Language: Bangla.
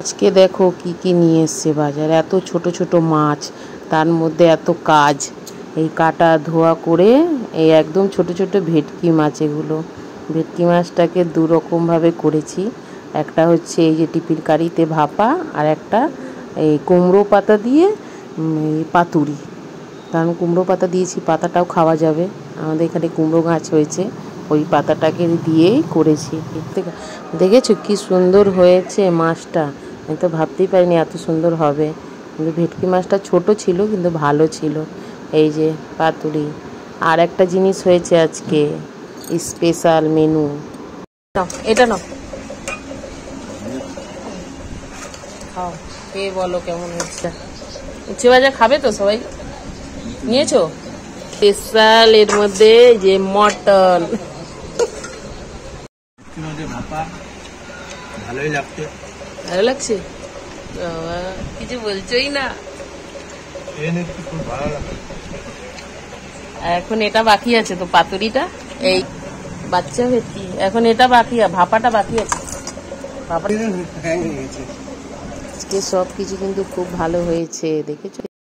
আজকে দেখো কি কি নিয়ে এসছে বাজারে। এত ছোট ছোট মাছ, তার মধ্যে এত কাজ। এই কাটা ধোয়া করে এই একদম ছোট ছোট ভেটকি মাছ। এগুলো ভেটকি মাছটাকে দু রকমভাবে করেছি। একটা হচ্ছে এই যে টিফিন কারিতে ভাপা, আর একটা এই কুমড়ো পাতা দিয়ে এই পাতুরি। কারণ কুমড়ো পাতা দিয়েছি, পাতাটাও খাওয়া যাবে। আমাদের এখানে কুমড়ো গাছ হয়েছে, ওই পাতাটাকে দিয়েই করেছি। দেখেছো কি সুন্দর হয়েছে মাছটা। আমি তো ভাবতেই পারিনি এত সুন্দর হবে। কিন্তু ভেটকি মাছটা ছোট ছিল, কিন্তু ভালো ছিল। এই যে পাতুরি। আর একটা জিনিস হয়েছে আজকে, স্পেশাল মেনু। এটা নাও, খাও, খেয়ে বলো কেমন হচ্ছে। উচ্ছে ভাজা খাবে তো সবাই? নিয়েছো? স্পেশাল এর মধ্যে যে মটন। ভালোই লাগছে। ভালো লাগছে? কিছু বলছোই না। এখন এটা বাকি আছে তো, পাতুরিটা। এই বাচ্চা ভেটকি এখন এটা বাকি, ভাপাটা বাকি আছে। আজকে সব কিছু কিন্তু খুব ভালো হয়েছে, দেখেছো?